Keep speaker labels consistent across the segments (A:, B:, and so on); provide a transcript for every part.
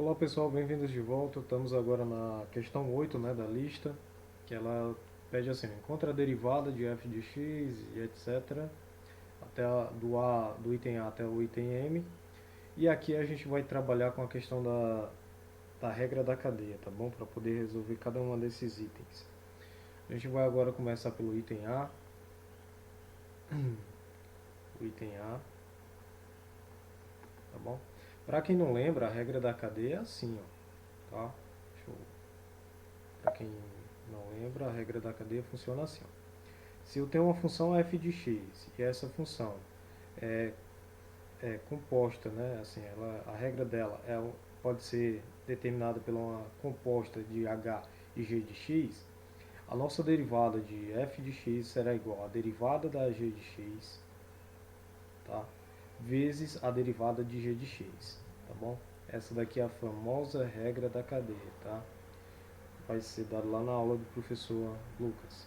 A: Olá pessoal, bem-vindos de volta. Estamos agora na questão 8, né, da lista, que ela pede assim: encontra a derivada de f de x e etc. Do item A até o item M. E aqui a gente vai trabalhar com a questão da regra da cadeia, tá bom? Para poder resolver cada um desses itens. A gente vai agora começar pelo item A. O item A, tá bom? Para quem não lembra, a regra da cadeia é assim, ó, tá? Para quem não lembra, a regra da cadeia funciona assim, ó. Se eu tenho uma função f de x e essa função é, é composta, né? Assim, a regra dela pode ser determinada pela uma composta de h e g de x, a nossa derivada de f de x será igual à derivada da g de x, tá? Vezes a derivada de g de x, tá bom? Essa daqui é a famosa regra da cadeia, tá? Vai ser dado lá na aula do professor Lucas.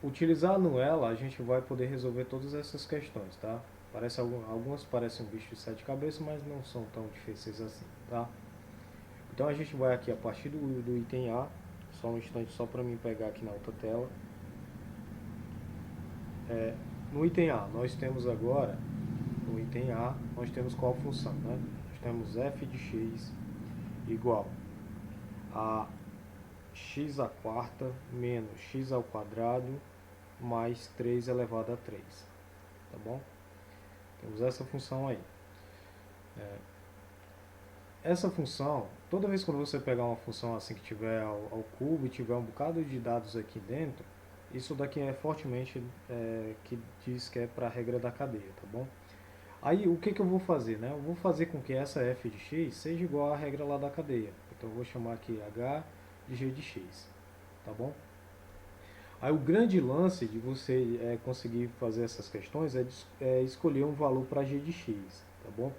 A: Utilizando ela, a gente vai poder resolver todas essas questões, tá? Algumas parecem um bicho de sete cabeças, mas não são tão difíceis assim, tá? Então a gente vai aqui a partir do item A, só um instante só para mim pegar aqui na outra tela. No item A, nós temos agora, no item A, nós temos qual função, né? Nós temos f de x igual a x à quarta menos x ao quadrado mais 3 elevado a 3, tá bom? Temos essa função aí. Essa função, toda vez que você pegar uma função assim que tiver ao cubo e tiver um bocado de dados aqui dentro, isso daqui é fortemente que diz que é para a regra da cadeia, tá bom? Aí o que eu vou fazer, né? Eu vou fazer com que essa f de x seja igual à regra lá da cadeia. Então eu vou chamar aqui h de g de x, tá bom? Aí o grande lance de você conseguir fazer essas questões é escolher um valor para g de x, tá bom?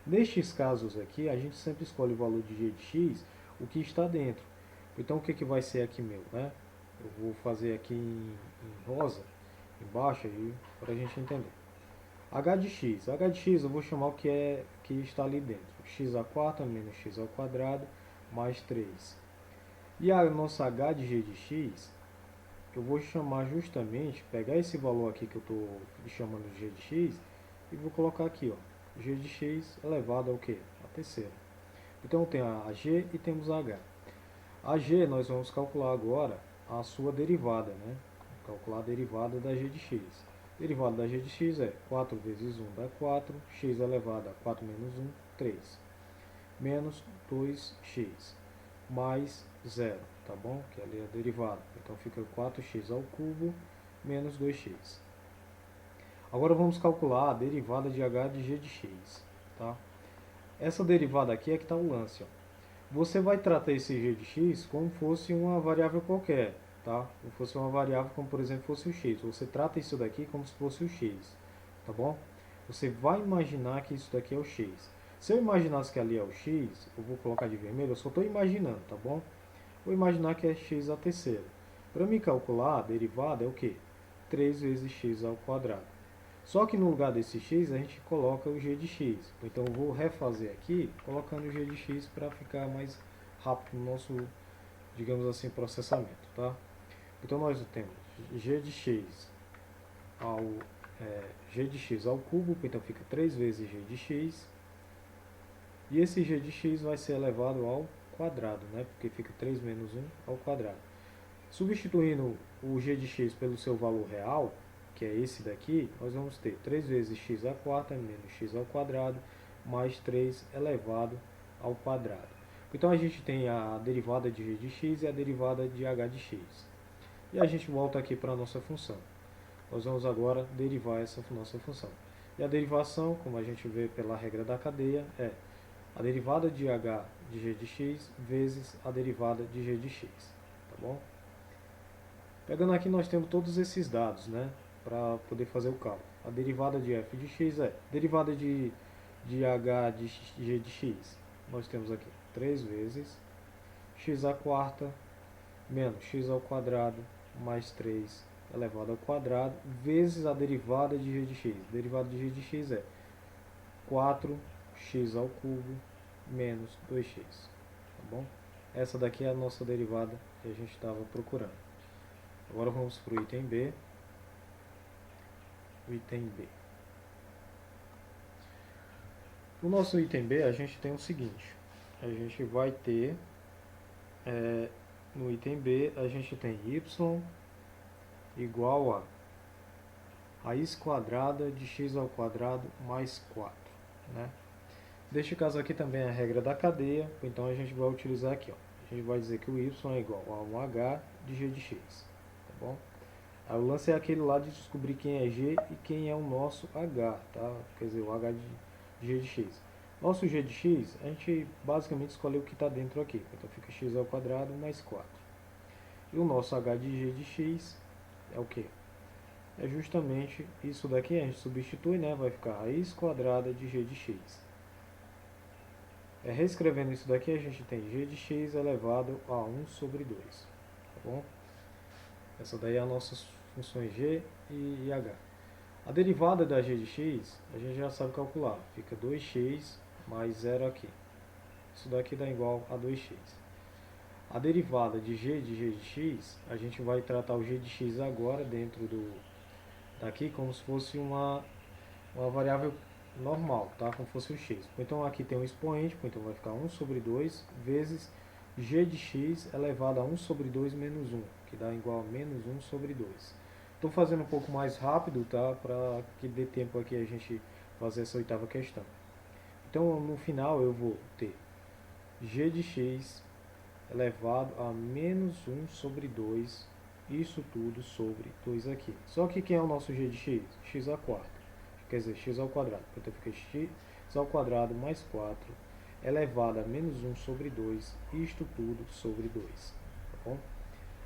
A: Nestes casos aqui, a gente sempre escolhe o valor de g de x, o que está dentro. Então o que vai ser aqui meu, né? Eu vou fazer aqui em rosa, embaixo, para a gente entender. H de x. H de x eu vou chamar o que está ali dentro. X à quarta menos x ao quadrado mais 3. E a nossa H de g de x, eu vou chamar justamente, pegar esse valor aqui que eu estou chamando de g de x, e vou colocar aqui, ó, g de x elevado ao quê? A terceira. Então tem a g e temos a h. A g nós vamos calcular agora a sua derivada, né? Calcular a derivada da g de x. Derivada da g de x é 4 vezes 1 dá 4, x elevado a 4 menos 1, 3. Menos 2x mais zero, tá bom? Que ali é a derivada. Então fica 4x ao cubo menos 2x. Agora vamos calcular a derivada de h de g de x, tá? Essa derivada aqui é que está o lance, ó. Você vai tratar esse g de x como fosse uma variável qualquer, tá? Como fosse uma variável como, por exemplo, fosse o x. Você trata isso daqui como se fosse o x, tá bom? Você vai imaginar que isso daqui é o x. Se eu imaginasse que ali é o x, eu vou colocar de vermelho, eu só estou imaginando, tá bom? Vou imaginar que é x à terceira. Para me calcular, a derivada é o quê? 3 vezes x ao quadrado. Só que no lugar desse x, a gente coloca o g de x. Então eu vou refazer aqui, colocando o g de x para ficar mais rápido no nosso, digamos assim, processamento, tá? Então nós temos g de x ao, g de x ao cubo, então fica 3 vezes g de x. E esse g de x vai ser elevado ao quadrado, né? Porque fica 3 menos 1 ao quadrado. Substituindo o g de x pelo seu valor real, que é esse daqui, nós vamos ter 3 vezes x à quarta menos x ao quadrado mais 3 elevado ao quadrado. Então a gente tem a derivada de g de x e a derivada de h de x. E a gente volta aqui para a nossa função. Nós vamos agora derivar essa nossa função. E a derivação, como a gente vê pela regra da cadeia, é a derivada de h de g de x vezes a derivada de g de x. Tá bom? Pegando aqui, nós temos todos esses dados, né, para poder fazer o cálculo. A derivada de f de x é derivada de h de g de x. Nós temos aqui 3 vezes x à quarta menos x ao quadrado mais 3 elevado ao quadrado vezes a derivada de g de x. A derivada de g de x é 4x ao cubo menos 2x, tá bom? Essa daqui é a nossa derivada que a gente estava procurando. Agora vamos para o item B. O item B. No nosso item B a gente tem o seguinte, a gente vai ter, no item B a gente tem y igual a raiz quadrada de x ao quadrado mais 4, né? Neste caso aqui também é a regra da cadeia, então a gente vai utilizar aqui, ó. A gente vai dizer que o y é igual a 1h de g de x, tá bom? Aí o lance é aquele lá de descobrir quem é g e quem é o nosso h, tá? Quer dizer, o h de g de x. Nosso g de x, a gente basicamente escolheu o que está dentro aqui, então fica x ao quadrado mais 4. E o nosso h de g de x é o que? É justamente isso daqui, a gente substitui, né? Vai ficar raiz quadrada de g de x. Reescrevendo isso daqui, a gente tem g de x elevado a 1 sobre 2, tá bom? Essa daí é a nossas funções g e h. A derivada da g de x, a gente já sabe calcular, fica 2x mais 0 aqui. Isso daqui dá igual a 2x. A derivada de g de x, a gente vai tratar o g de x agora dentro daqui como se fosse uma variável normal, tá? Como fosse o x. Então aqui tem um expoente, então vai ficar 1 sobre 2 vezes g de x elevado a 1 sobre 2 menos 1, que dá igual a menos 1 sobre 2. Estou fazendo um pouco mais rápido, tá? Para que dê tempo aqui a gente fazer essa oitava questão. Então no final eu vou ter g de x elevado a menos 1 sobre 2, isso tudo sobre 2 aqui. Só que quem é o nosso g de x? X à quarta. Quer dizer, x ao quadrado. Então fica x ao quadrado mais 4 elevado a menos 1 sobre 2, isto tudo sobre 2. Tá bom?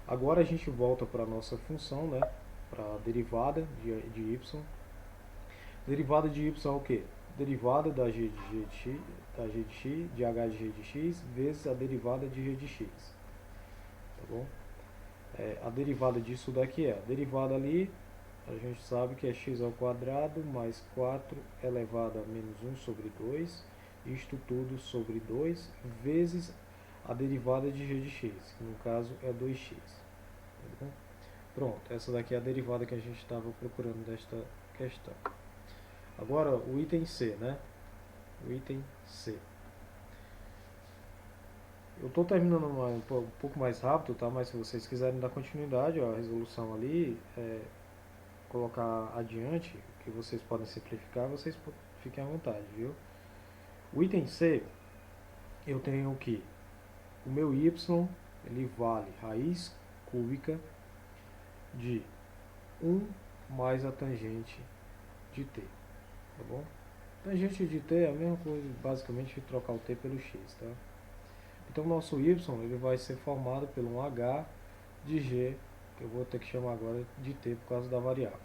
A: Agora a gente volta para a nossa função, né? Para a derivada de y. Derivada de y é o quê? Derivada da g de x, de h de g de x, vezes a derivada de g de x. Tá bom? A derivada disso daqui a derivada ali, a gente sabe que é x ao quadrado mais 4 elevado a menos 1 sobre 2, isto tudo sobre 2, vezes a derivada de g de x, que no caso é 2x. Tá bom? Pronto, essa daqui é a derivada que a gente estava procurando desta questão. Agora o item C, né? O item C. Eu estou terminando um pouco mais rápido, tá? Mas se vocês quiserem dar continuidade, ó, a resolução ali, colocar adiante, que vocês podem simplificar, vocês fiquem à vontade, viu? O item C, eu tenho que o meu y, ele vale raiz cúbica de 1 mais a tangente de t, tá bom? Tangente de t é a mesma coisa, basicamente, trocar o t pelo x, tá? Então, o nosso y, ele vai ser formado pelo 1h de g, que eu vou ter que chamar agora de t por causa da variável.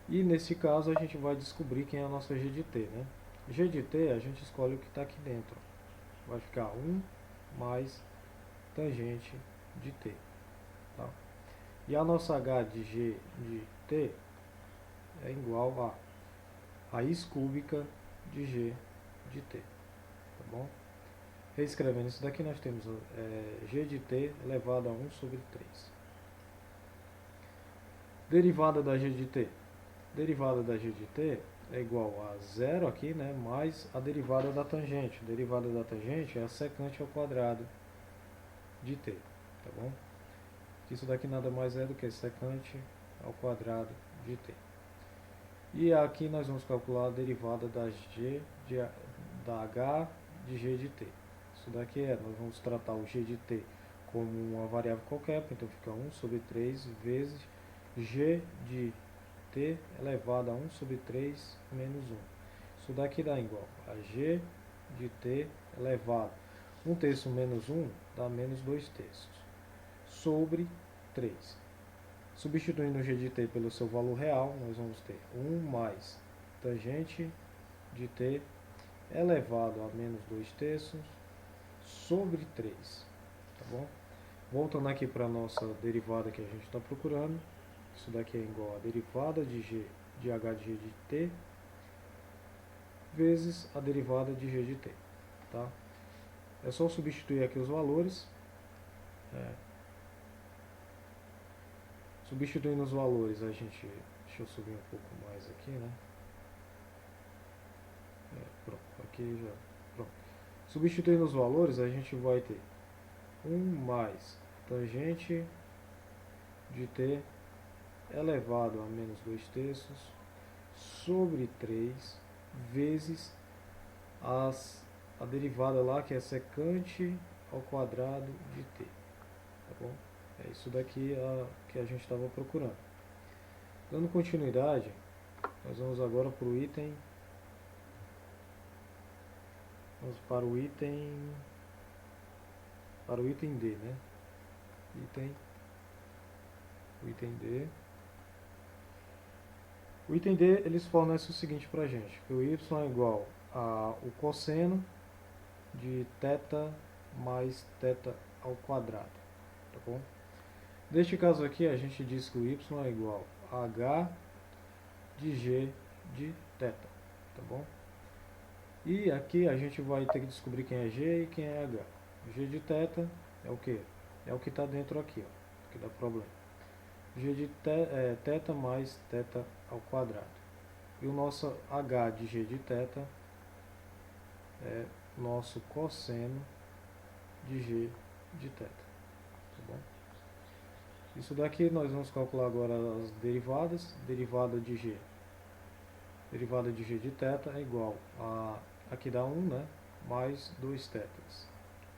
A: E nesse caso a gente vai descobrir quem é a nossa g de t, né? G de t a gente escolhe o que está aqui dentro. Vai ficar 1 mais tangente de t. Tá? E a nossa h de g de t é igual a raiz cúbica de g de t. Tá bom? Reescrevendo isso daqui, nós temos g de t elevado a 1 sobre 3. Derivada da g de t. Derivada da g de t é igual a 0 aqui, né, mais a derivada da tangente. A derivada da tangente é a secante ao quadrado de t, tá bom? Isso daqui nada mais é do que secante ao quadrado de t. E aqui nós vamos calcular a derivada da h de g de t. Isso daqui nós vamos tratar o g de t como uma variável qualquer, então fica 1 sobre 3 vezes g de t elevado a 1 sobre 3 menos 1. Isso daqui dá igual a g de t elevado 1 terço menos 1 dá menos 2 terços sobre 3. Substituindo o g de t pelo seu valor real, nós vamos ter 1 mais tangente de t elevado a menos 2 terços sobre 3. Tá bom? Voltando aqui para a nossa derivada que a gente está procurando. Isso daqui é igual a derivada de h de g de t vezes a derivada de g de t. tá? É só substituir aqui os valores. Substituindo os valores, a gente... Deixa eu subir um pouco mais aqui, né? Pronto, aqui já... Pronto. Substituindo os valores, a gente vai ter 1 mais tangente de t elevado a menos 2/3 sobre 3 vezes a derivada lá, que é secante ao quadrado de t. Tá bom? É isso daqui que a gente estava procurando. Dando continuidade, nós vamos agora para o item... Vamos para o item D, né? O item D. O item D, eles fornecem o seguinte pra gente, que o y é igual ao cosseno de θ mais θ ao quadrado, tá bom? Neste caso aqui, a gente diz que o y é igual a h de g de θ, tá bom? E aqui a gente vai ter que descobrir quem é g e quem é h. G de θ é o que? É o que está dentro aqui, ó, que dá problema. G de θ mais θ ao quadrado. E o nosso h de g de θ é nosso cosseno de g de θ. Tá bom? Isso daqui nós vamos calcular agora as derivadas. Derivada de g de θ é igual a... Aqui dá 1, né? Mais 2 θs.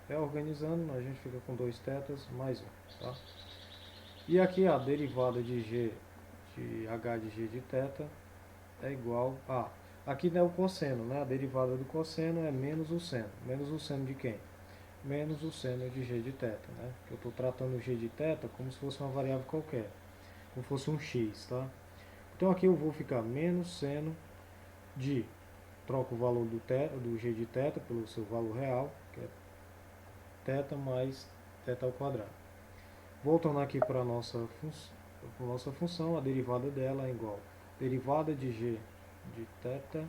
A: Reorganizando, a gente fica com 2 θs mais 1. Tá? E aqui a derivada de g de h de g de θ é igual a... Aqui é o cosseno, né? A derivada do cosseno é menos o seno. Menos o seno de quem? Menos o seno de g de θ, né? Eu estou tratando o g de θ como se fosse uma variável qualquer. Como se fosse um x, tá? Então aqui eu vou ficar menos seno de... Troco o valor do g de θ pelo seu valor real, que é θ mais θ ao quadrado. Voltando aqui para a nossa função, a derivada dela é igual a derivada de g de θ,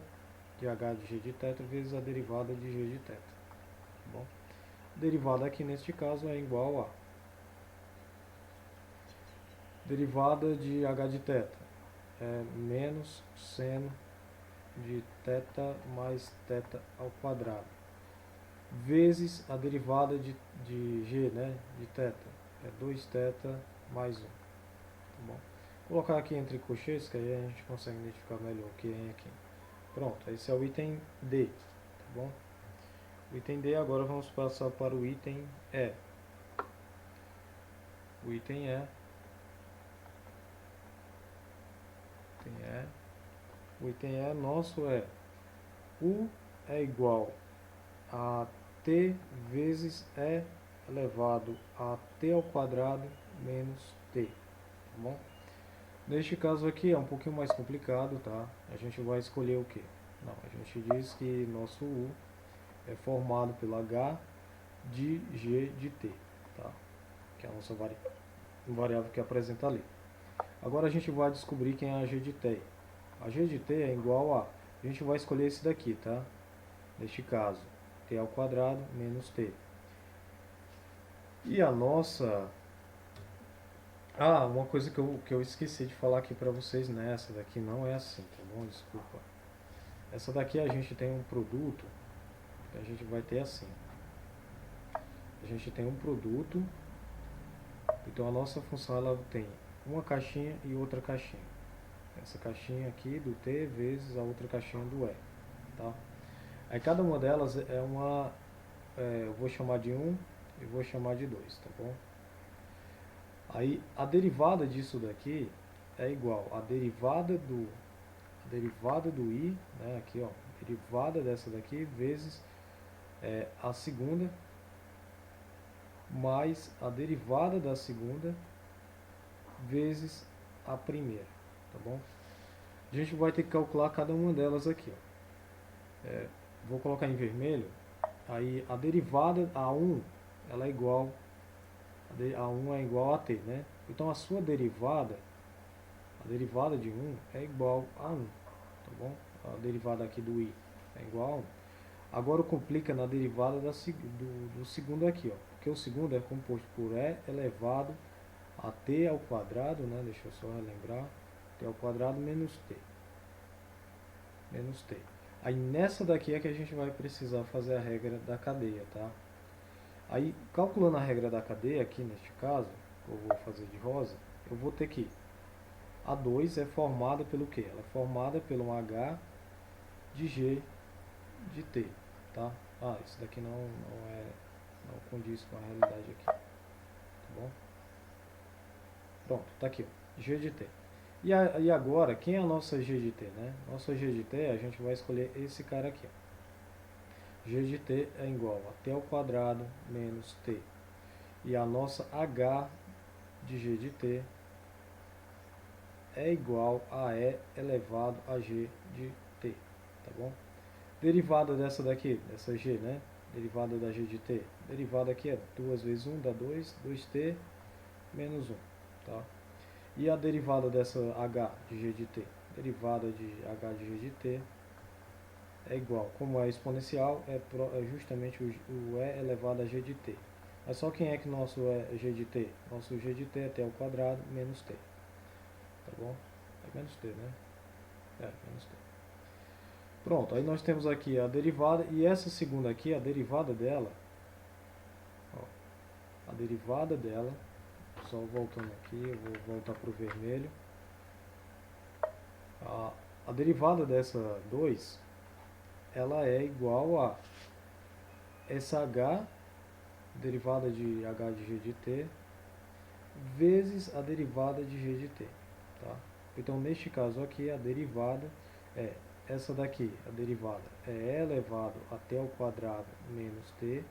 A: de h de g de θ, vezes a derivada de g de θ. Tá bom? A derivada aqui neste caso é igual a derivada de h de θ, é menos seno de θ mais θ ao quadrado, vezes a derivada de g, né, de θ, é 2θ mais 1. Tá bom? Vou colocar aqui entre colchetes, que aí a gente consegue identificar melhor o que é aqui. Pronto, esse é o item D. Tá bom? O item D, agora vamos passar para o item E. O item E. O item E nosso é U é igual a T vezes E elevado a T ao quadrado menos T. Tá bom? Neste caso aqui é um pouquinho mais complicado, tá? A gente vai escolher o que? Não, a gente diz que nosso U é formado pelo H de G de T, tá? Que é a nossa variável que apresenta ali. Agora a gente vai descobrir quem é a G de T. A G de T é igual a... A gente vai escolher esse daqui, tá? Neste caso, T ao quadrado menos T. E a nossa... Ah, uma coisa que eu esqueci de falar aqui pra vocês nessa daqui não é assim, tá bom? Desculpa. Essa daqui a gente tem um produto que a gente vai ter assim. A gente tem um produto, então a nossa função ela tem uma caixinha e outra caixinha. Essa caixinha aqui do T vezes a outra caixinha do E, tá? Aí cada uma delas é uma, eu vou chamar de 1 e vou chamar de 2, tá bom? Aí a derivada disso daqui é igual a derivada do I, né, aqui ó, derivada dessa daqui vezes a segunda mais a derivada da segunda vezes a primeira, tá bom? A gente vai ter que calcular cada uma delas aqui, ó. Vou colocar em vermelho. Aí a derivada A1 ela é igual A1 é igual a T, né? Então a sua derivada, a derivada de 1 é igual a 1, tá bom? A derivada aqui do I é igual a 1. Agora complica na derivada do segundo aqui, ó, porque o segundo é composto por e elevado a t ao quadrado, né? Deixa eu só relembrar, t ao quadrado menos t, menos t. Aí nessa daqui é que a gente vai precisar fazer a regra da cadeia, tá? Aí calculando a regra da cadeia aqui neste caso, eu vou fazer de rosa, eu vou ter que a 2 é formada pelo quê? Ela é formada pelo h de g de t, tá? Ah, isso daqui não condiz com a realidade aqui, tá bom? Pronto, tá aqui, ó, g de t. E agora, quem é a nossa g de t, né? Nossa g de t, a gente vai escolher esse cara aqui, ó. G de t é igual a t ao quadrado menos t. E a nossa h de g de t é igual a e elevado a g de t, tá bom? Derivada dessa daqui, dessa g, né? Derivada da g de t. Derivada aqui é 2 vezes 1 dá 2, 2t menos 1, tá? E a derivada dessa h de g de t? Derivada de h de g de t é igual, como é exponencial, é justamente o e elevado a g de t. Mas só quem é que nosso é g de t? Nosso g de t é t ao quadrado menos t, tá bom? É menos t, né? É, menos t. Pronto, aí nós temos aqui a derivada, e essa segunda aqui, a derivada dela, ó, a derivada dela, só voltando aqui, eu vou voltar para o vermelho, a derivada dessa 2, ela é igual a essa h, derivada de h de g de t, vezes a derivada de g de t, tá? Então, neste caso aqui, a derivada é essa daqui, a derivada é e elevado a t ao quadrado menos t,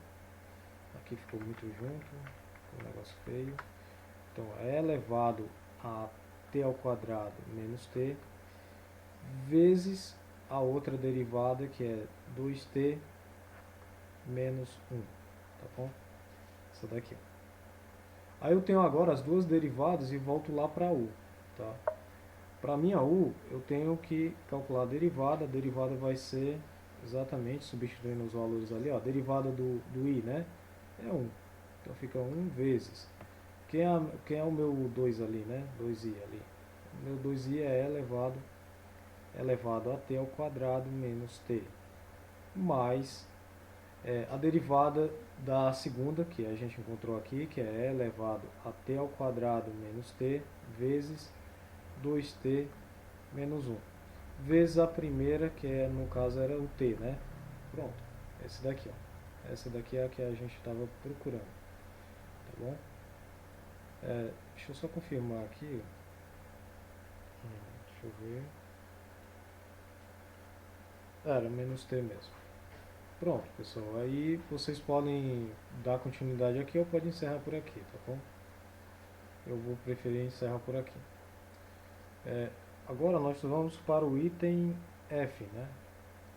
A: aqui ficou muito junto, ficou um negócio feio, então é elevado a t ao quadrado menos t, vezes a outra derivada que é 2t menos 1, tá bom? Essa daqui, ó. Aí eu tenho agora as duas derivadas e volto lá para u, tá? Para minha u, eu tenho que calcular a derivada vai ser exatamente, substituindo os valores ali, ó, a derivada do i, né? É 1, então fica 1 vezes. Quem é o meu 2 ali, né? 2i ali. O meu 2i é elevado a t ao quadrado menos t, mais a derivada da segunda, que a gente encontrou aqui, que é e elevado a t ao quadrado menos t, vezes 2t menos 1, vezes a primeira, que no caso era o t, né? Pronto, esse daqui, ó. Essa daqui é a que a gente estava procurando, tá bom? Deixa eu só confirmar aqui, deixa eu ver, era menos t mesmo. Pronto, pessoal, aí vocês podem dar continuidade aqui ou pode encerrar por aqui, tá bom? Eu vou preferir encerrar por aqui. Agora nós vamos para o item F, né?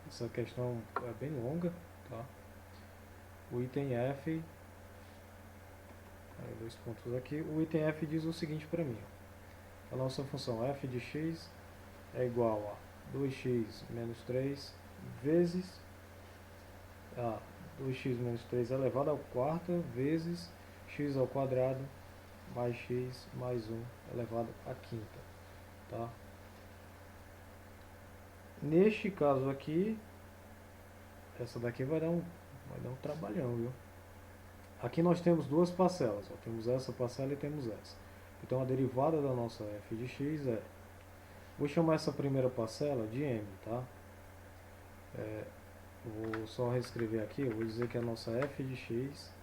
A: Essa questão é bem longa, tá? O item F, aí 2 pontos aqui, o item F diz o seguinte para mim, ó. A nossa função f de x é igual a 2x menos 3 vezes 2x menos 3 elevado ao quarto vezes x ao quadrado mais x mais 1 elevado à quinta, tá? Neste caso aqui, essa daqui vai dar um trabalhão, viu? Aqui nós temos duas parcelas, ó. Temos essa parcela e temos essa. Então a derivada da nossa f de x vou chamar essa primeira parcela de m, tá? Vou só reescrever aqui, eu vou dizer que a nossa f de x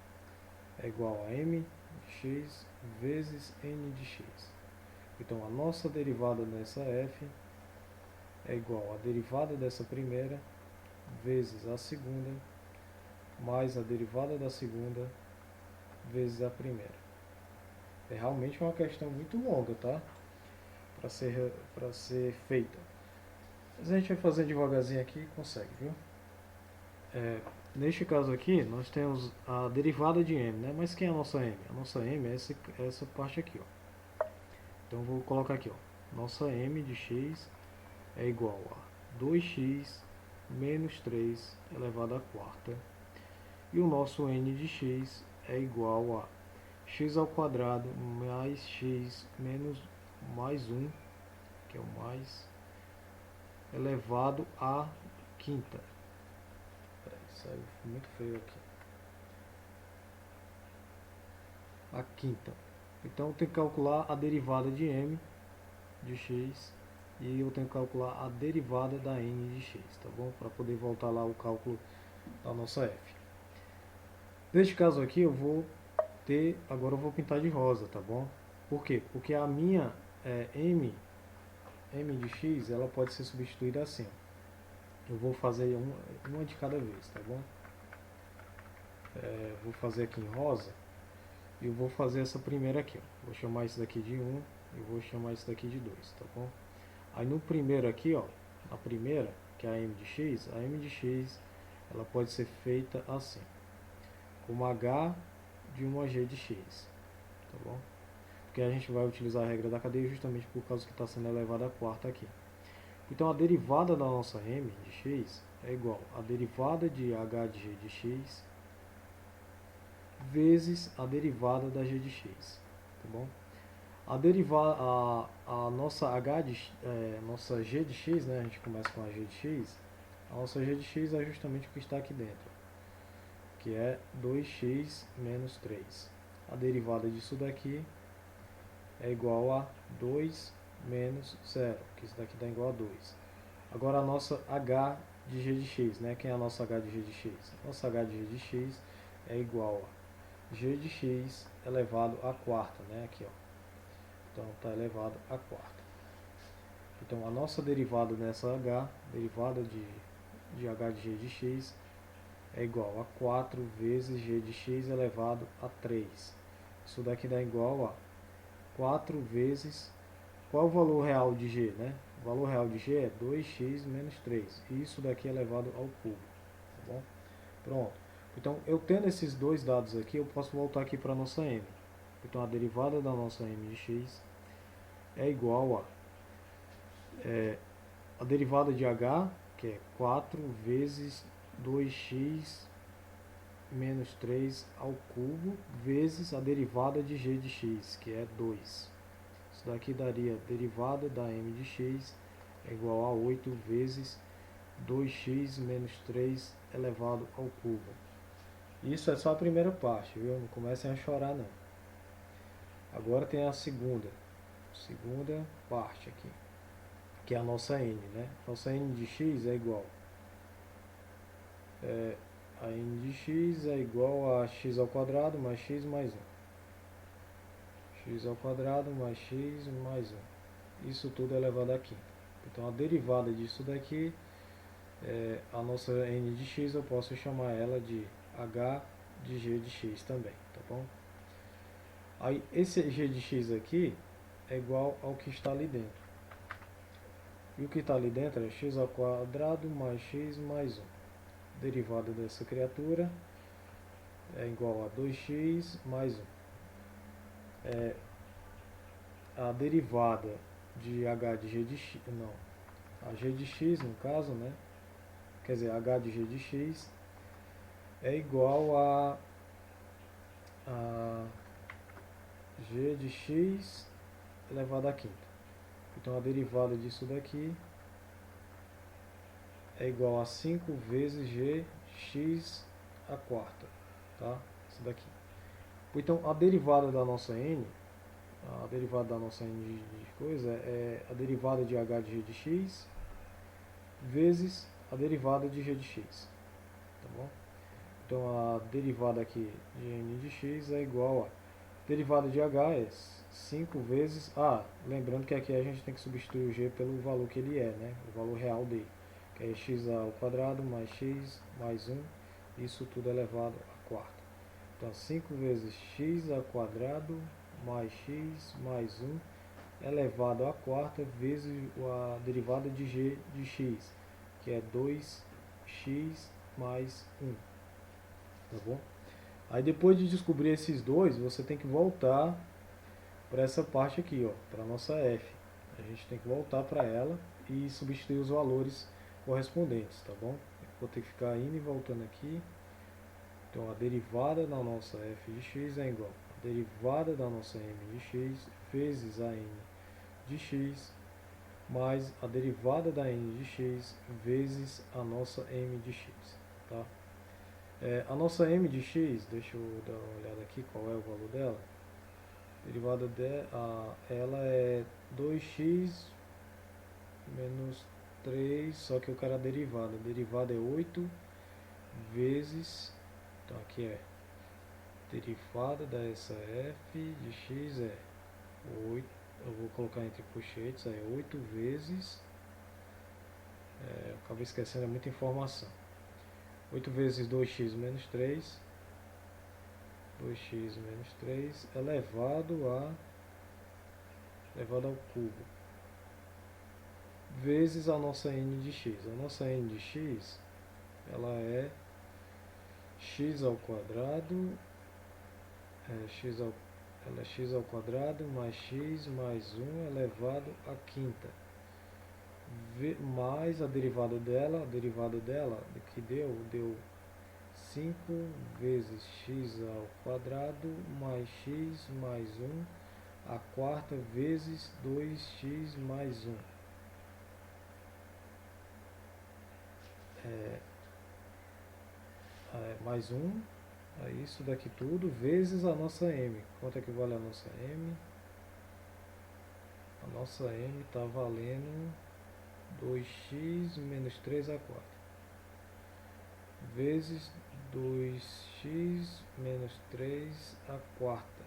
A: é igual a m de x vezes n de x. Então a nossa derivada dessa f é igual a derivada dessa primeira vezes a segunda mais a derivada da segunda vezes a primeira. É realmente uma questão muito longa, tá? Para ser feita. Mas a gente vai fazer devagarzinho aqui e consegue, viu? Neste caso aqui, nós temos a derivada de m, né? Mas quem é a nossa m? A nossa m é essa parte aqui, ó. Então eu vou colocar aqui, ó. Nossa m de x é igual a 2x menos 3 elevado à quarta. E o nosso n de x é igual a x ao quadrado mais x menos mais 1, que é o mais, elevado à quinta. Peraí, saiu muito feio aqui. A quinta. Então eu tenho que calcular a derivada de m de x e eu tenho que calcular a derivada da n de x, tá bom? Para poder voltar lá o cálculo da nossa f. Neste caso aqui eu vou ter, agora eu vou pintar de rosa, tá bom? Por quê? Porque a minha m de x, ela pode ser substituída assim. Eu vou fazer uma de cada vez, tá bom? Vou fazer aqui em rosa e eu vou fazer essa primeira aqui, ó. Vou chamar isso daqui de 1 e vou chamar isso daqui de 2, tá bom? Aí no primeiro aqui, ó, na primeira, que é a m de x, ela pode ser feita assim, como h de uma g de x, tá bom? Porque a gente vai utilizar a regra da cadeia justamente por causa que está sendo elevada à quarta aqui. Então a derivada da nossa m de x é igual a derivada de h de g de x vezes a derivada da g de x, tá bom? A nossa nossa g de x, né, a gente começa com a g de x, a nossa g de x é justamente o que está aqui dentro, que é 2x menos 3. A derivada disso daqui é igual a 2 menos 0, que isso daqui dá igual a 2. Agora a nossa h de g de x, né? Quem é a nossa h de g de x? Nossa h de g de x é igual a g de x elevado à quarta, né? Aqui, ó. Então está elevado à quarta. Então a nossa derivada nessa h, derivada de h de g de x, é igual a 4 vezes g de x elevado a 3. Isso daqui dá igual a 4 vezes... Qual é o valor real de g, né? O valor real de g é 2x menos 3. E isso daqui é elevado ao cubo. Tá bom? Pronto. Então, eu tendo esses dois dados aqui, eu posso voltar aqui para a nossa m. Então, a derivada da nossa m de x é igual a derivada de h, que é 4 vezes 2x menos 3 ao cubo, vezes a derivada de g de x, que é 2. Isso daqui daria derivada da m de x é igual a 8 vezes 2x menos 3 elevado ao cubo. Isso é só a primeira parte, viu? Não comecem a chorar não. Agora tem a segunda parte aqui, que é a nossa n, né? Nossa n de x é igual a n de x é igual a x ao quadrado mais x mais 1. X ao quadrado mais x mais 1. Isso tudo é elevado a quinta. Então a derivada disso daqui, a nossa n de x, eu posso chamar ela de h de g de x também, tá bom? Aí esse g de x aqui é igual ao que está ali dentro. E o que está ali dentro é x ao quadrado mais x mais 1. Derivada dessa criatura é igual a 2x mais 1. A derivada de h de g de x, não, a g de x no caso, né? Quer dizer, h de g de x é igual a g de x elevado à quinta. Então a derivada disso daqui é igual a 5 vezes gx à quarta, tá? Isso daqui. Então a derivada da nossa n, de coisa é a derivada de h de g de x vezes a derivada de g de x, tá bom? Então a derivada aqui de n de x é igual a derivada de h é 5 vezes... lembrando que aqui a gente tem que substituir o g pelo valor que ele é, né? O valor real dele, que é x ao quadrado mais x mais 1, isso tudo elevado à quarta. Então 5 vezes x ao quadrado mais x mais 1 elevado à quarta vezes a derivada de g de x, que é 2x mais 1, tá bom? Aí depois de descobrir esses dois, você tem que voltar para essa parte aqui, ó, para a nossa f. A gente tem que voltar para ela e substituir os valores correspondentes, tá bom? Eu vou ter que ficar indo e voltando aqui. Então a derivada da nossa f de x é igual a derivada da nossa m de x vezes a n de x mais a derivada da n de x vezes a nossa m de x, tá? A nossa m de x, deixa eu dar uma olhada aqui qual é o valor dela. A derivada ela é 2x menos 3, só que eu quero a derivada. A derivada é 8 vezes, então aqui é derivada dessa f de x é 8, eu vou colocar entre colchetes, é 8 vezes, eu acabei esquecendo, é muita informação. 8 vezes 2x menos 3, 2x menos 3 elevado ao cubo, vezes a nossa n de x. A nossa n de x, ela é x ao quadrado, ela é x ao quadrado mais x mais 1 elevado à quinta, mais a derivada dela que deu 5 vezes x ao quadrado mais x mais 1 a quarta vezes 2x mais 1. Mais 1, é isso daqui tudo, vezes a nossa m. Quanto é que vale a nossa m? A nossa m está valendo 2x menos 3 a quarta, vezes 2x menos 3 a quarta.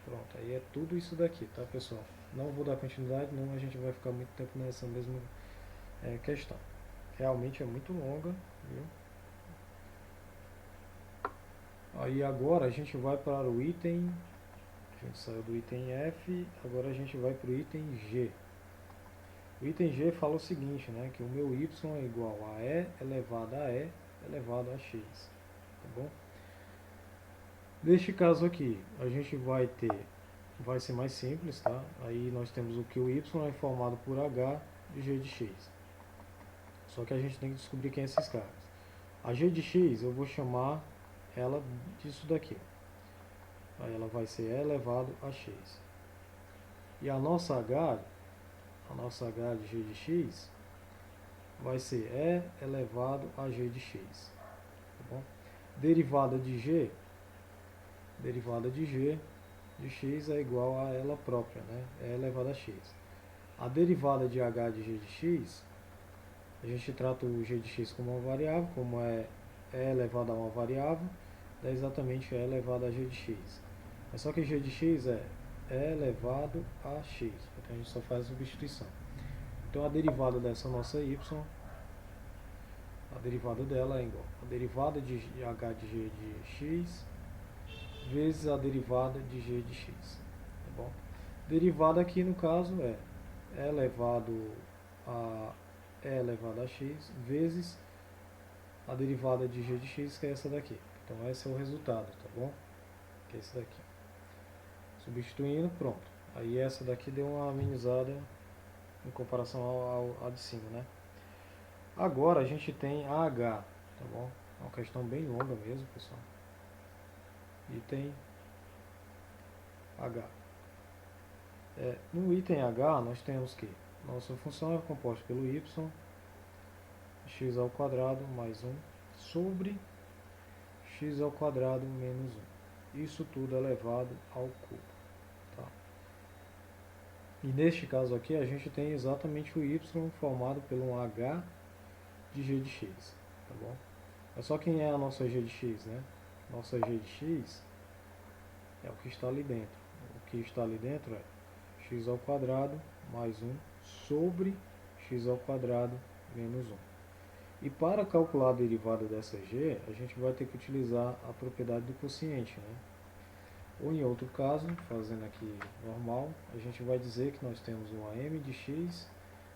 A: Pronto, aí é tudo isso daqui, tá, pessoal? Não vou dar continuidade, não, a gente vai ficar muito tempo nessa mesma questão. Realmente é muito longa, viu? Aí agora a gente vai para o item, a gente saiu do item F, agora a gente vai para o item G. O item G fala o seguinte, né, que o meu y é igual a E elevado a x, tá bom? Neste caso aqui, a gente vai ser mais simples, tá? Aí nós temos o que o y é formado por h de g de x. Só que a gente tem que descobrir quem é esses caras. A g de x eu vou chamar ela disso daqui. Aí ela vai ser e elevado a x. E a nossa h de g de x vai ser e elevado a g de x. Tá bom? Derivada de g de x é igual a ela própria, né? E elevado a x. A derivada de h de g de x, a gente trata o g de x como uma variável, como é e elevado a uma variável, dá exatamente e elevado a g de x. É só que g de x é e elevado a x, então a gente só faz a substituição. Então a derivada dessa nossa y, a derivada dela é igual a derivada de h de g de x vezes a derivada de g de x, tá bom? Derivada aqui no caso é e elevado a x vezes a derivada de g de x, que é essa daqui. Então esse é o resultado, tá bom? Que é esse daqui. Substituindo, pronto. Aí essa daqui deu uma amenizada em comparação ao de cima, né? Agora a gente tem a h, tá bom? É uma questão bem longa mesmo, pessoal. Item H. No item H nós temos que nossa função é composta pelo y, x ao quadrado mais 1 sobre x ao quadrado menos 1. Isso tudo elevado ao cubo. Tá? E neste caso aqui a gente tem exatamente o y formado pelo h de g de x. Tá bom? É só quem é a nossa g de x, né? Nossa g de x é o que está ali dentro. O que está ali dentro é x ao quadrado mais 1 sobre x ao quadrado menos 1. E para calcular a derivada dessa g, a gente vai ter que utilizar a propriedade do quociente, né? Ou em outro caso, fazendo aqui normal, a gente vai dizer que nós temos uma m de x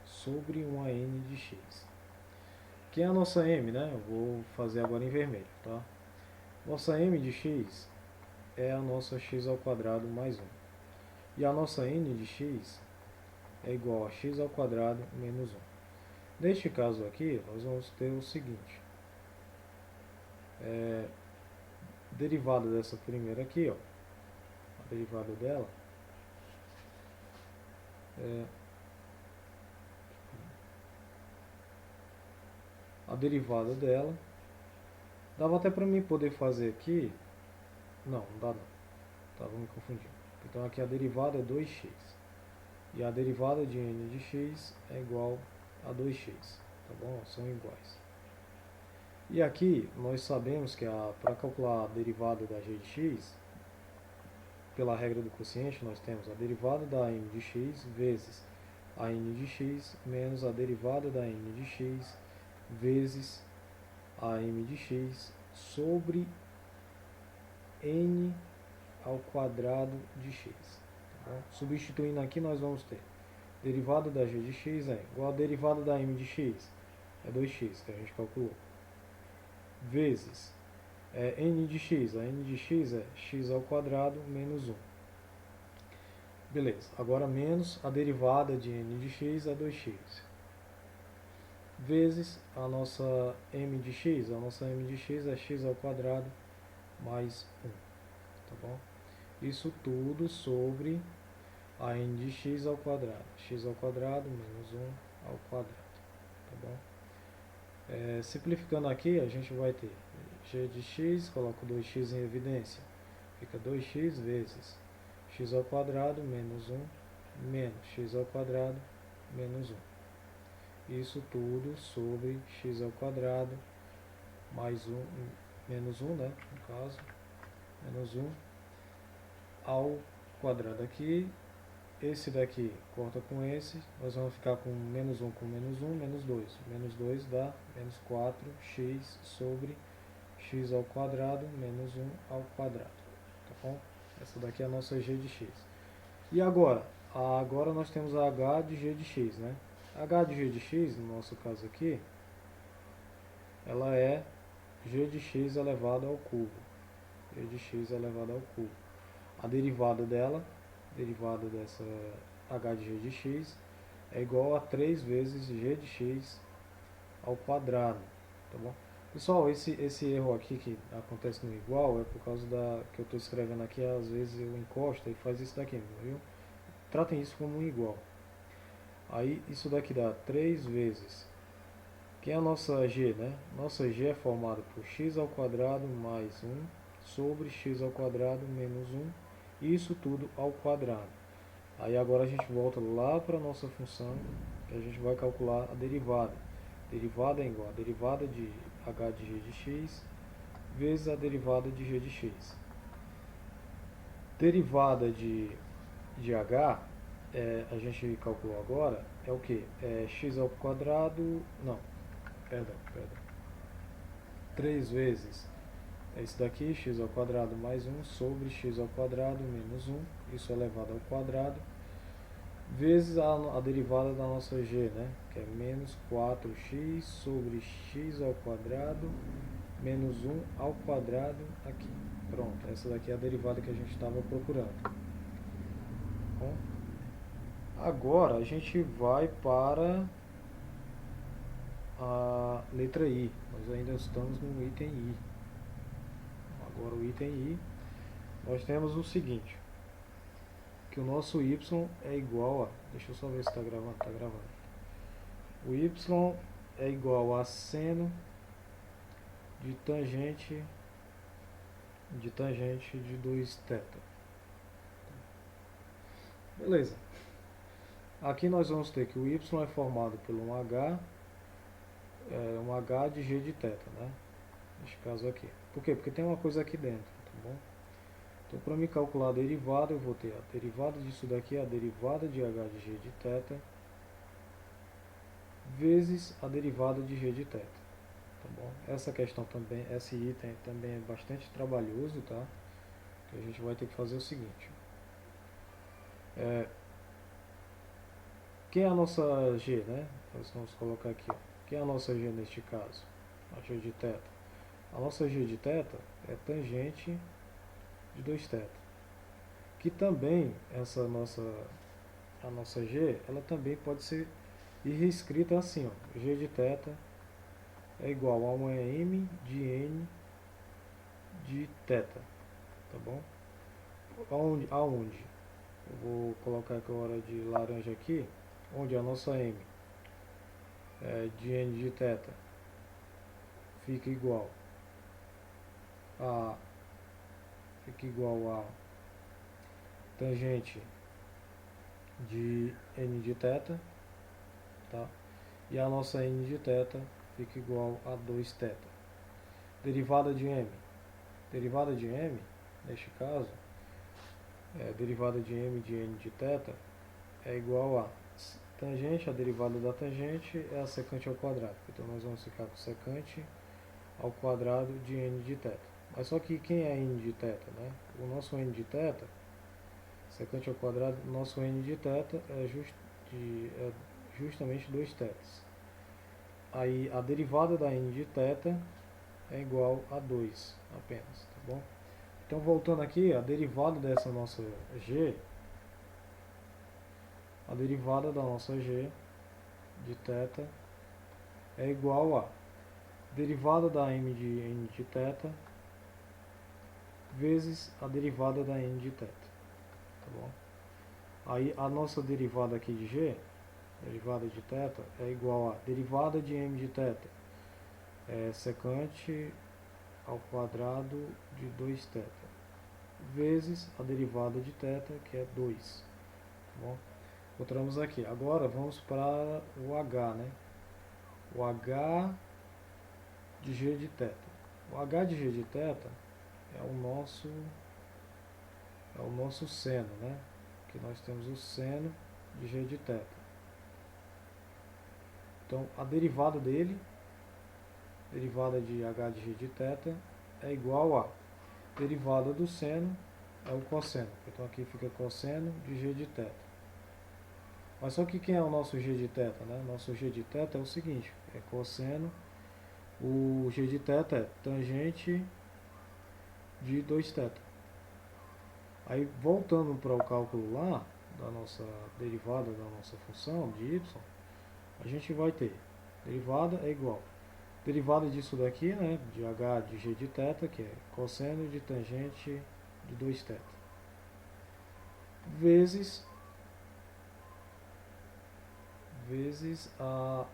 A: sobre uma n de x. Que é a nossa m, né? Eu vou fazer agora em vermelho, tá? Nossa m de x é a nossa x ao quadrado mais 1. E a nossa n de x é igual a x ao quadrado menos 1. Neste caso aqui, nós vamos ter o seguinte, derivada dessa primeira aqui, ó, a derivada dela, a derivada dela, dava até para mim poder fazer aqui, não dá não, estava me confundindo. Então aqui a derivada é 2x, e a derivada de n de x é igual a 2x, tá bom? São iguais. E aqui nós sabemos que para calcular a derivada da g de x, pela regra do quociente, nós temos a derivada da m de x vezes a n de x menos a derivada da n de x vezes a m de x sobre n ao quadrado de x. Tá? Substituindo aqui, nós vamos ter derivada da g de x é igual a derivada da m de x, é 2x que a gente calculou, vezes n de x, a n de x é x ao quadrado menos 1. Beleza, agora menos a derivada de n de x é 2x, vezes a nossa m de x, a nossa m de x é x ao quadrado mais 1, tá bom? Isso tudo sobre a n de x ao quadrado menos 1 ao quadrado, tá bom? Simplificando aqui, a gente vai ter g de x, coloco 2x em evidência, fica 2x vezes x ao quadrado menos 1 menos x ao quadrado menos 1. Isso tudo sobre x ao quadrado mais 1, menos 1, né, no caso, menos 1 ao quadrado aqui. Esse daqui corta com esse, nós vamos ficar com menos 1 com menos 1, menos 2. Menos 2 dá menos 4x sobre x ao quadrado menos 1 ao quadrado. Tá bom? Essa daqui é a nossa g de x. E agora? Agora nós temos a h de g de x, né? A h de g de x, no nosso caso aqui, ela é g de x elevado ao cubo. G de x elevado ao cubo. A derivada dela, derivada dessa h de g de x, é igual a 3 vezes g de x ao quadrado, tá bom? Pessoal, esse erro aqui que acontece no igual é por causa que eu estou escrevendo aqui, às vezes eu encosto e faz isso daqui, viu? Tratem isso como um igual. Aí isso daqui dá 3 vezes, que é a nossa g, né? Nossa g é formada por x ao quadrado mais 1 sobre x ao quadrado menos 1, isso tudo ao quadrado. Aí agora a gente volta lá para a nossa função, que a gente vai calcular a derivada. Derivada é igual a derivada de h de g de x vezes a derivada de g de x. Derivada de h, a gente calculou agora, é o que? É x ao quadrado, não, perdão. 3 vezes esse daqui, x ao quadrado mais 1 sobre x ao quadrado menos 1, isso elevado ao quadrado, vezes a derivada da nossa g, né? Que é menos 4x sobre x ao quadrado menos 1 ao quadrado aqui. Pronto, essa daqui é a derivada que a gente estava procurando. Bom, agora a gente vai para a letra I. Nós ainda estamos no item I. Agora o item I, nós temos o seguinte, que o nosso y é igual a, deixa eu só ver se está gravando, está gravando. O y é igual a seno de tangente de 2θ. Beleza. Aqui nós vamos ter que o y é formado por um h de g de θ, né? Neste caso aqui. Por quê? Porque tem uma coisa aqui dentro, tá bom? Então, para me calcular a derivada, eu vou ter a derivada disso daqui, a derivada de h de g de θ, vezes a derivada de g de θ. Tá bom? Essa questão também, esse item também é bastante trabalhoso, tá? Que a gente vai ter que fazer o seguinte. Quem é a nossa g, né? Nós vamos colocar aqui, ó. Quem é a nossa g neste caso? A g de θ. A nossa g de θ é tangente de 2θ. Que também, a nossa g, ela também pode ser e reescrita assim, ó, g de θ é igual a 1m de n de θ, tá bom? Aonde? Eu vou colocar agora de laranja aqui, onde a nossa m de n de θ fica igual a tangente de n de θ, tá? E a nossa n de θ fica igual a 2θ. Derivada de m. Derivada de m, neste caso, derivada de m de n de θ é igual a tangente, a derivada da tangente é a secante ao quadrado. Então nós vamos ficar com secante ao quadrado de n de θ. Mas só que quem é n de θ, né? O nosso n de θ, secante ao quadrado, nosso n de θ é justamente 2θ. Aí a derivada da n de θ é igual a 2 apenas, tá bom? Então voltando aqui, a derivada dessa nossa g, a derivada da nossa g de θ é igual a derivada da m de n de θ vezes a derivada da n de θ, tá bom? Aí a nossa derivada aqui de g, derivada de θ, é igual a derivada de m de θ, secante ao quadrado de 2θ, vezes a derivada de θ, que é 2, tá bom? Encontramos aqui. Agora vamos para o h, né? O h de g de θ. O h de g de θ é o nosso seno, né? Que nós temos o seno de g de θ. Então, a derivada dele, derivada de h de g de θ, é igual a derivada do seno é o cosseno. Então, aqui fica cosseno de g de θ. Mas só que quem é o nosso g de θ, né? Nosso g de θ é o seguinte, é cosseno, o g de θ é tangente de 2θ. Aí, voltando para o cálculo lá, da nossa derivada da nossa função de y, a gente vai ter derivada é igual derivada disso daqui, né, de h de g de θ, que é cosseno de tangente de 2θ, vezes a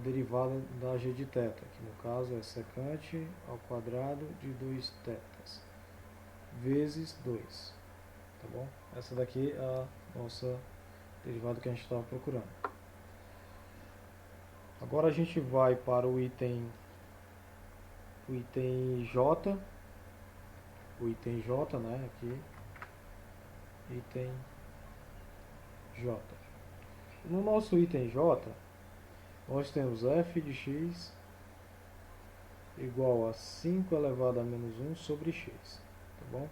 A: derivada da g de θ, que no caso é secante ao quadrado de 2θ, vezes 2, tá bom? Essa daqui é a nossa derivada que a gente estava procurando. Agora a gente vai para o item J, né, aqui, item J. No nosso item J, nós temos f de x igual a 5 elevado a menos 1 sobre x, tá bom?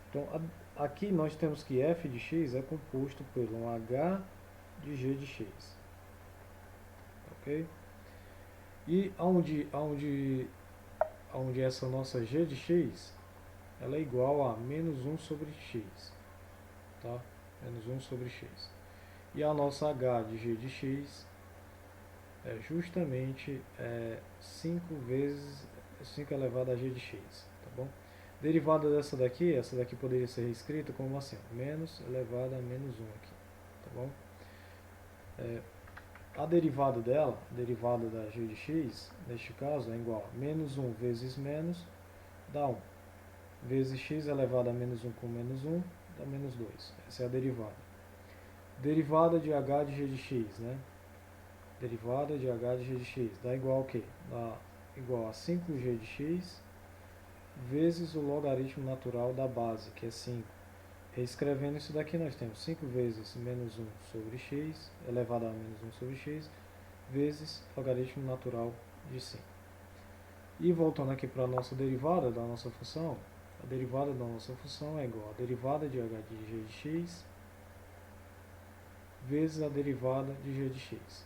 A: Então, aqui nós temos que f de x é composto por um h de g de x, ok? E aonde essa nossa g de x, ela é igual a menos 1 sobre x, tá? Menos 1 sobre x. E a nossa h de g de x é justamente 5 elevado a g de x, tá bom? Derivada dessa daqui, essa daqui poderia ser reescrita como assim, menos elevado a menos 1 aqui, tá bom? A derivada dela, a derivada da g de x, neste caso, é igual a menos 1 vezes menos, dá 1, vezes x elevado a menos 1 com menos 1, dá menos 2. Essa é a derivada. Derivada de h de g de x, né? Derivada de h de g de x dá igual ao quê? Dá igual a 5g de x vezes o logaritmo natural da base, que é 5. Reescrevendo isso daqui, nós temos 5 vezes menos 1 sobre x, elevado a menos 1 sobre x, vezes logaritmo natural de 5. E voltando aqui para a nossa derivada da nossa função, a derivada da nossa função é igual a derivada de h de g de x vezes a derivada de g de x.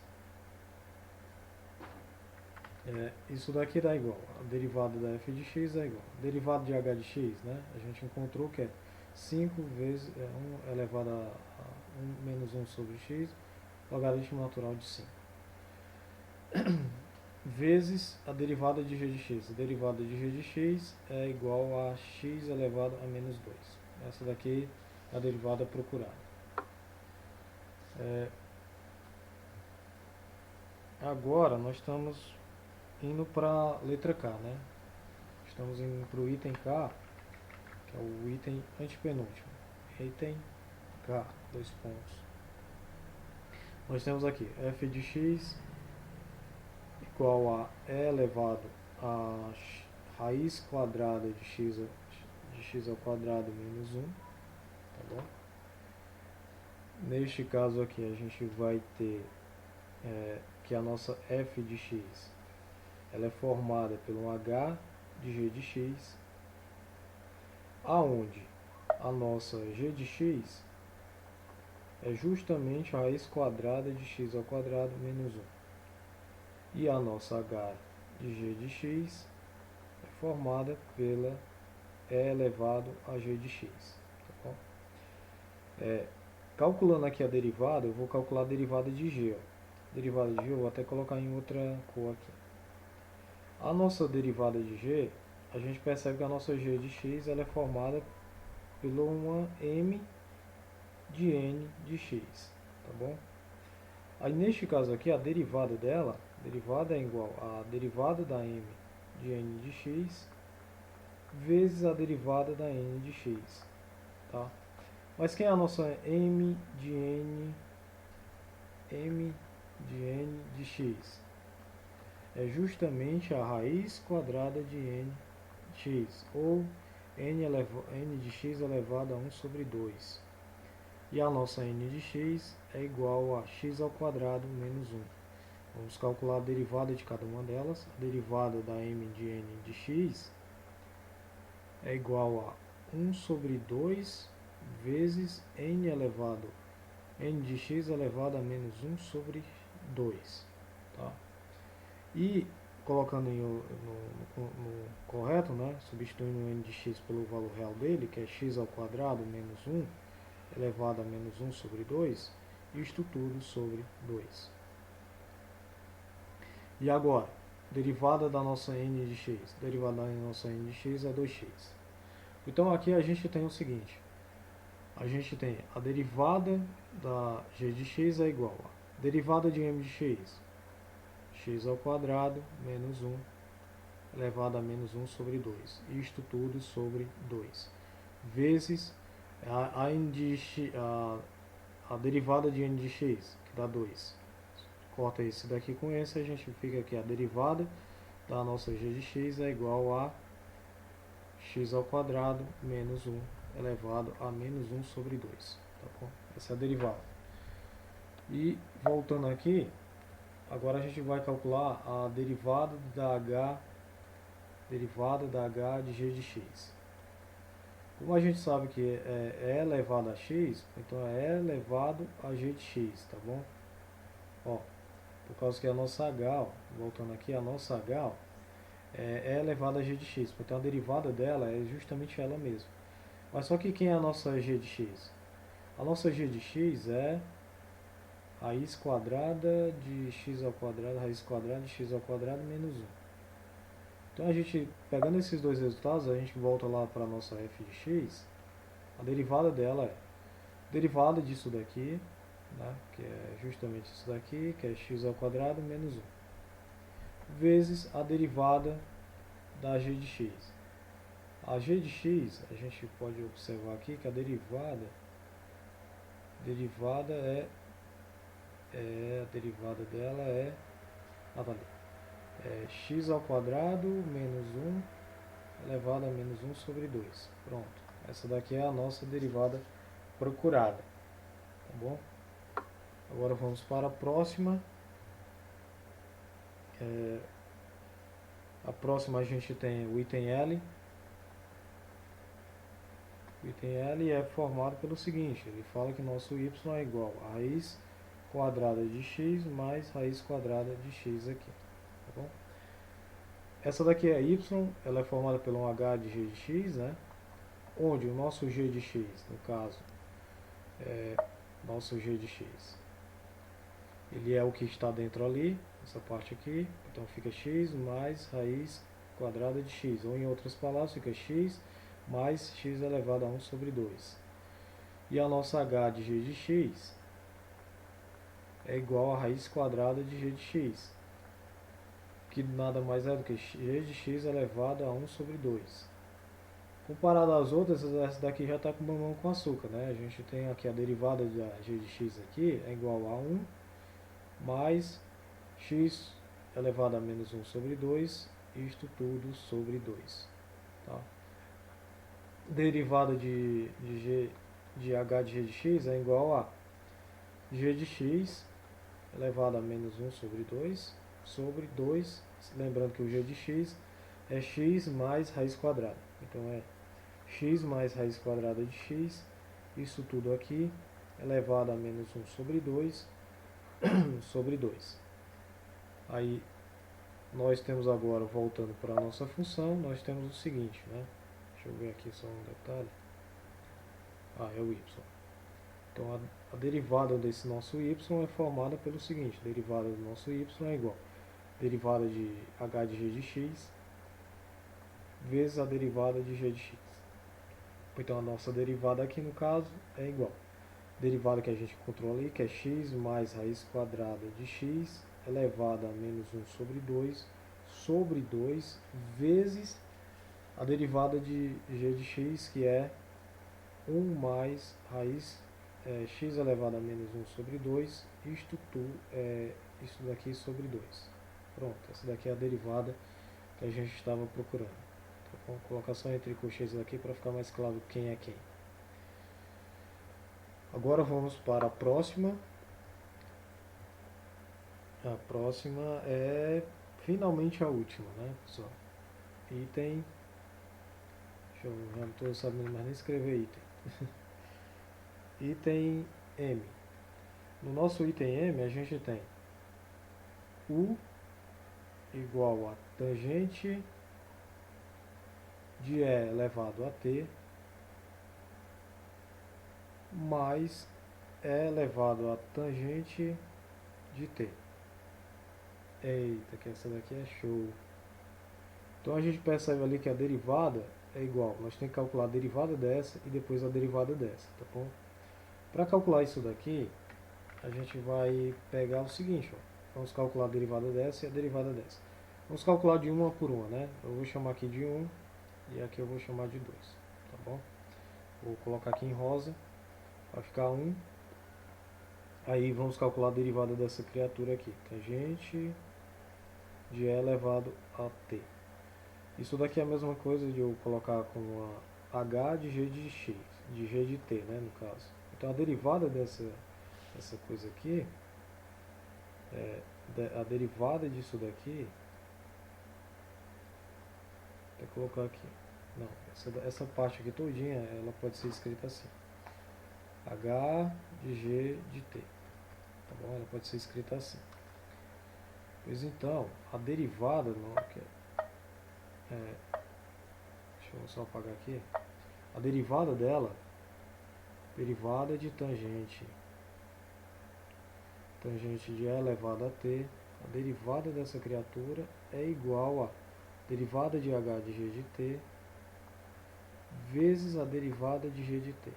A: Isso daqui dá igual, a derivada da f de x é igual, a derivada de h de x, né? A gente encontrou que é 5 vezes 1 elevado a 1 menos 1 sobre x, logaritmo natural de 5. Vezes a derivada de g de x. A derivada de g de x é igual a x elevado a menos 2. Essa daqui é a derivada procurada. Agora nós estamos indo para a letra K, né? Estamos indo para o item K, que é o item antepenúltimo. Item K, 2 pontos. Nós temos aqui f de x igual a e elevado a raiz quadrada de x ao quadrado menos 1, tá bom? Neste caso aqui a gente vai ter que a nossa f de x ela é formada pelo h de g de x, aonde a nossa g de x é justamente a raiz quadrada de x ao quadrado menos 1. E a nossa h de g de x é formada pela e elevado a g de x. Tá bom? Calculando aqui a derivada, eu vou calcular a derivada de g. Derivada de g eu vou até colocar em outra cor aqui. A nossa derivada de g, a gente percebe que a nossa g de x ela é formada por uma m de n de x. Tá bom? Aí neste caso aqui, a derivada dela, derivada é igual a derivada da m de n de x vezes a derivada da n de x. Tá? Mas quem é a nossa m de n de x? É justamente a raiz quadrada de n de x, ou n de x elevado a 1 sobre 2. E a nossa n de x é igual a x ao quadrado menos 1. Vamos calcular a derivada de cada uma delas. A derivada da m de n de x é igual a 1 sobre 2 vezes n de x elevado a menos 1 sobre 2. Tá? E colocando no correto, né, substituindo o n de x pelo valor real dele, que é x ao quadrado menos 1 elevado a menos 1 sobre 2, isto tudo sobre 2. E agora, derivada da nossa n de x. Derivada da nossa n de x é 2x. Então aqui a gente tem o seguinte. A gente tem a derivada da g de x é igual a derivada de m de x. X ao quadrado menos 1 elevado a menos 1 sobre 2. Isto tudo sobre 2. Vezes a derivada de n de x, que dá 2. Corta esse daqui com esse, a gente fica aqui a derivada da nossa g de x é igual a x ao quadrado menos 1 elevado a menos 1 sobre 2. Tá bom? Essa é a derivada. E voltando aqui, agora a gente vai calcular a derivada da h de g de x. Como a gente sabe que é elevado a x, então é elevado a g de x, tá bom? Ó, por causa que a nossa h, ó, voltando aqui, a nossa h ó, é elevada a g de x, então a derivada dela é justamente ela mesma. Mas só que quem é a nossa g de x? A nossa g de x é raiz quadrada de x ao quadrado, raiz quadrada de x ao quadrado menos 1. Então a gente, pegando esses dois resultados, a gente volta lá para a nossa f de x, a derivada dela é derivada disso daqui, né, que é justamente isso daqui, que é x ao quadrado menos 1, vezes a derivada da g de x. A g de x, a gente pode observar aqui que a derivada dela é x ao quadrado menos 1 elevado a menos 1 sobre 2. Pronto. Essa daqui é a nossa derivada procurada. Tá bom? Agora vamos para a próxima. A próxima a gente tem o item L. O item L é formado pelo seguinte. Ele fala que nosso y é igual a raiz quadrada de x mais raiz quadrada de x aqui. Tá bom? Essa daqui é y, ela é formada pelo um h de g de x, né? Onde o nosso g de x, no caso, nosso g de x ele é o que está dentro ali, essa parte aqui, então fica x mais raiz quadrada de x, ou em outras palavras fica x mais x elevado a 1 sobre 2. E a nossa h de g de x é igual a raiz quadrada de g de x, que nada mais é do que g de x elevado a 1 sobre 2. Comparado às outras, essa daqui já está com mamão com açúcar, né? A gente tem aqui a derivada de g de x aqui é igual a 1 mais x elevado a menos 1 sobre 2, isto tudo sobre 2. Tá? Derivada de h de g de x é igual a g de x elevado a menos 1 sobre 2, lembrando que o g de x é x mais raiz quadrada. Então é x mais raiz quadrada de x, isso tudo aqui, elevado a menos 1 sobre 2, sobre 2. Aí, nós temos agora, voltando para a nossa função, nós temos o seguinte, né? Deixa eu ver aqui só um detalhe. É o y. Então, a derivada desse nosso y é formada pelo seguinte, a derivada do nosso y é igual a derivada de h de g de x vezes a derivada de g de x. Então, a nossa derivada aqui, no caso, é igual a derivada que a gente encontrou ali, que é x mais raiz quadrada de x elevada a menos 1 sobre 2 vezes a derivada de g de x, que é 1 mais raiz x elevado a menos 1 sobre 2, isso daqui sobre 2. Pronto, essa daqui é a derivada que a gente estava procurando. Então, vamos colocar só entre colchetes aqui para ficar mais claro quem é quem. Agora vamos para a próxima. A próxima é finalmente a última, né, pessoal? Item. Deixa eu já não estou sabendo mais nem escrever item. Item M. No nosso item M a gente tem U igual a tangente de E elevado a T mais E elevado a tangente de T. Eita, que essa daqui é show. Então a gente percebe ali que a derivada é igual. Nós temos que calcular a derivada dessa e depois a derivada dessa, tá bom? Para calcular isso daqui, a gente vai pegar o seguinte, ó. Vamos calcular a derivada dessa e a derivada dessa. Vamos calcular de uma por uma, né? Eu vou chamar aqui de 1 e aqui eu vou chamar de 2, tá bom? Vou colocar aqui em rosa, vai ficar 1. Aí vamos calcular a derivada dessa criatura aqui, tangente de E elevado a T. Isso daqui é a mesma coisa de eu colocar com a h de g de x, de g de t, né, no caso. Então a derivada dessa coisa aqui, a derivada disso daqui, vou colocar aqui, não, essa parte aqui todinha, ela pode ser escrita assim, h de g de t, tá bom? Ela pode ser escrita assim. Pois então, a derivada, deixa eu só apagar aqui, a derivada dela, derivada de tangente de E elevado a t, a derivada dessa criatura é igual a derivada de h de g de t vezes a derivada de g de t.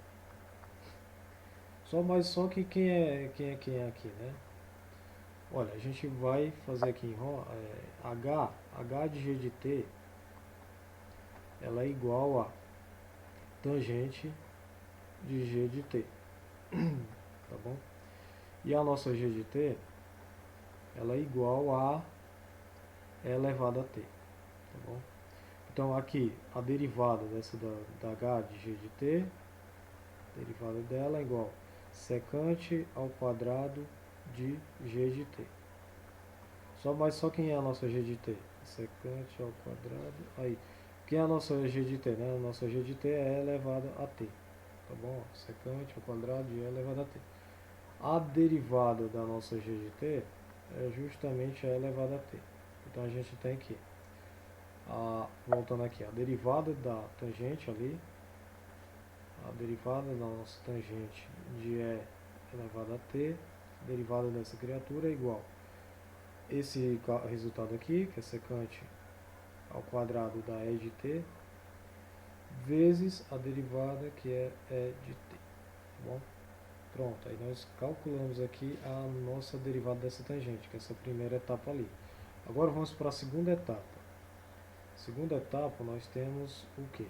A: Só que quem é aqui, né? Olha, a gente vai fazer aqui em h de g de t, ela é igual a tangente de g de t, tá bom? E a nossa g de t, ela é igual a E elevado a t, tá bom? Então aqui, a derivada dessa da h de g de t, a derivada dela é igual a secante ao quadrado de g de t. Só quem é a nossa g de t? Secante ao quadrado, aí. Quem é a nossa g de t, né? A nossa g de t é E elevado a t, tá bom? Secante ao quadrado de E elevado a t. A derivada da nossa g de t é justamente E elevado a t. Então a gente tem que, voltando aqui, a derivada da tangente ali, a derivada da nossa tangente de E elevado a t derivada dessa criatura é igual esse resultado aqui, que é secante ao quadrado da E de t, vezes a derivada que é E de t, tá bom? Pronto, aí nós calculamos aqui a nossa derivada dessa tangente, que é essa primeira etapa ali. Agora vamos para a segunda etapa. Segunda etapa nós temos o que?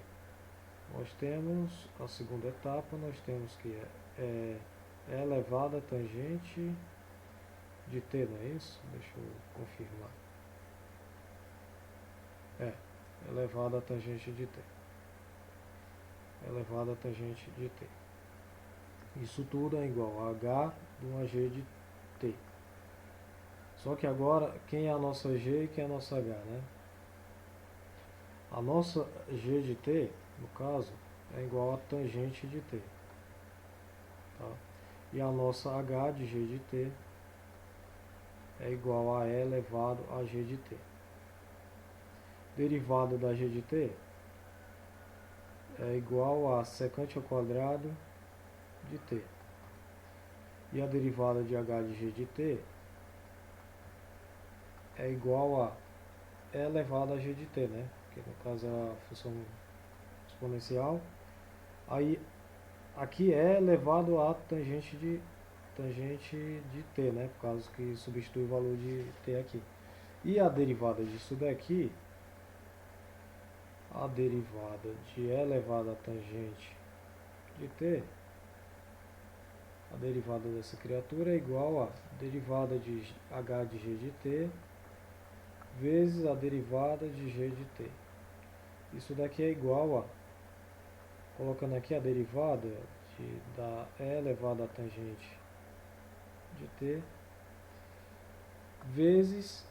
A: Nós temos a segunda etapa, nós temos que é elevado a tangente de t, não é isso? Deixa eu confirmar. Elevado a tangente de t. Elevado a tangente de t. Isso tudo é igual a h de uma g de t. Só que agora, quem é a nossa g e quem é a nossa h, né? A nossa g de t, no caso, é igual a tangente de t. Tá? E a nossa h de g de t é igual a e elevado a g de t. Derivada da g de t é igual a secante ao quadrado de t. E a derivada de h de g de t é igual a e elevado a g de t, né? Que no caso é a função exponencial. Aí aqui é elevado a tangente de t, né? Por causa que substitui o valor de t aqui. E a derivada disso daqui, a derivada de e elevado a tangente de t, a derivada dessa criatura é igual a derivada de h de g de t vezes a derivada de g de t. Isso daqui é igual a, colocando aqui a derivada da e elevado a tangente de t vezes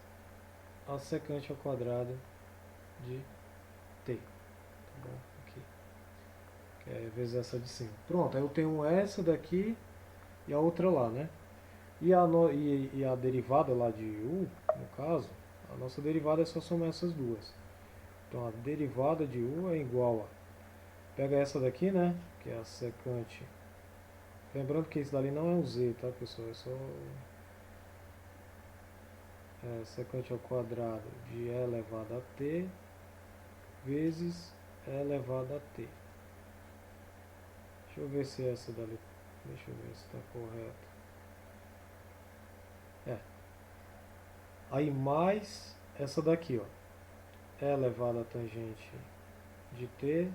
A: a secante ao quadrado de t. Tá bom? Aqui. Que é vezes essa de cima. Pronto, aí eu tenho essa daqui e a outra lá, né? E a derivada lá de u, no caso, a nossa derivada é só somar essas duas. Então a derivada de u é igual a, pega essa daqui, né, que é a secante, lembrando que isso dali não é um z, tá pessoal, é só secante ao quadrado de e elevado a t vezes e elevado a t. Deixa eu ver se essa dali, deixa eu ver se está correto. Aí mais essa daqui, ó, e elevado a tangente de t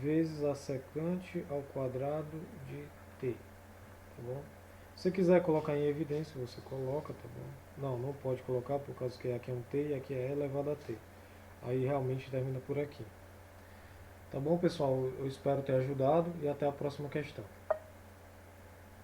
A: vezes a secante ao quadrado de t, tá bom? Se você quiser colocar em evidência, você coloca, tá bom? Não pode colocar por causa que aqui é um t e aqui é elevado a t. Aí realmente termina por aqui. Tá bom, pessoal? Eu espero ter ajudado e até a próxima questão.